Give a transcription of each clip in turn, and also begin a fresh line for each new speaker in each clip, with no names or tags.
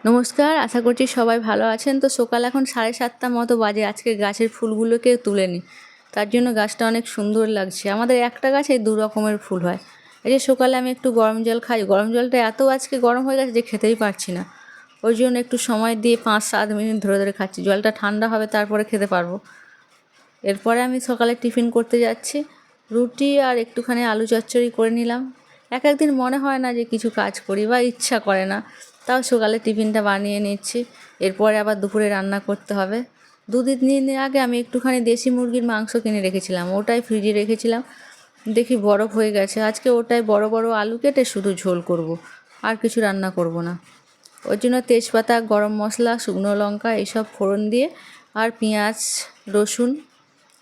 নমস্কার, আশা করছি সবাই ভালো আছেন। তো সকাল এখন 7:30 মতো বাজে। আজকে গাছের ফুলগুলোকে তুলে নিই, তার জন্য গাছটা অনেক সুন্দর লাগছে। আমাদের একটা গাছে 2 রকমের ফুল হয়। এই যে সকালে আমি একটু গরম জল খাই, গরম জলটা এত আজকে গরম হয়ে গেছে যে খেতেই পারছি না। ওই জন্য একটু সময় দিয়ে 5-7 মিনিট ধরে ধরে খাচ্ছি। জলটা ঠান্ডা হবে তারপরে খেতে পারবো। এরপরে আমি সকালে টিফিন করতে যাচ্ছি। রুটি আর একটুখানি আলু চচ্চড়ি করে নিলাম। এক একদিন মনে হয় না যে কিছু কাজ করি বা ইচ্ছা করে না, তাও সকালে টিফিনটা বানিয়ে নিচ্ছি। এরপরে আবার দুপুরে রান্না করতে হবে। 2-3 দিন আগে আমি একটুখানি দেশি মুরগির মাংস কিনে রেখেছিলাম, ওটাই ফ্রিজে রেখেছিলাম। দেখি বরফ হয়ে গেছে। আজকে ওটাই বড় বড় আলু কেটে শুধু ঝোল করব, আর কিছু রান্না করব না। ওর জন্য তেজপাতা, গরম মশলা, শুকনো লঙ্কা এইসব ফোড়ন দিয়ে আর পেঁয়াজ, রসুন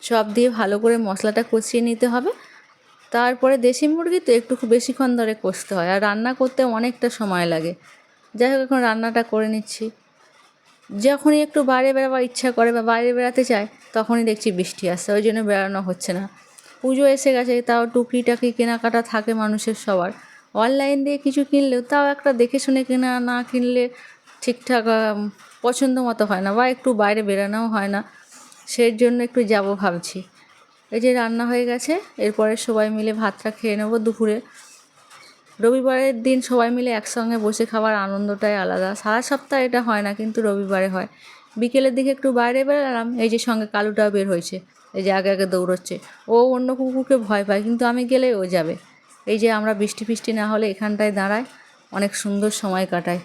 সব দিয়ে ভালো করে মশলাটা কষিয়ে নিতে হবে। তারপরে দেশি মুরগি তো একটু খুব বেশিক্ষণ ধরে কষতে হয়, আর রান্না করতে অনেকটা সময় লাগে। যাই হোক, এখন রান্নাটা করে নিচ্ছি। যখনই একটু বাইরে বেরোবার ইচ্ছা করে বা বাইরে বেড়াতে চায়, তখনই দেখছি বৃষ্টি আসছে, ওই জন্য বেড়ানো হচ্ছে না। পুজো এসে গেছে, তাও টুকিটাকি কেনাকাটা থাকে মানুষের সবার। অনলাইন দিয়ে কিছু কিনলেও তাও একটা দেখে শুনে কেনা, না কিনলে ঠিকঠাক পছন্দ মতো হয় না, বা একটু বাইরে বেরানোও হয় না। সেই জন্য একটু যাব ভাবছি। এই যে রান্না হয়ে গেছে, এরপরে সবাই মিলে ভাতটা খেয়ে নেবো দুপুরে। রবিবারের দিন সবাই মিলে একসঙ্গে বসে খাবার আনন্দটাই আলাদা। সারা সপ্তাহে এটা হয় না, কিন্তু রবিবারে হয়। বিকেলের দিকে একটু বাইরে বেরালাম, এই যে সঙ্গে কালুটাও বের হয়েছে, এই যে আগে আগে দৌড়চ্ছে। ও অন্য কুকুরকে ভয় পায়, কিন্তু আমি গেলে ও যাবে। এই যে আমরা বৃষ্টি ফিষ্টি না হলে এখানটায় দাঁড়ায়, অনেক সুন্দর সময় কাটায়।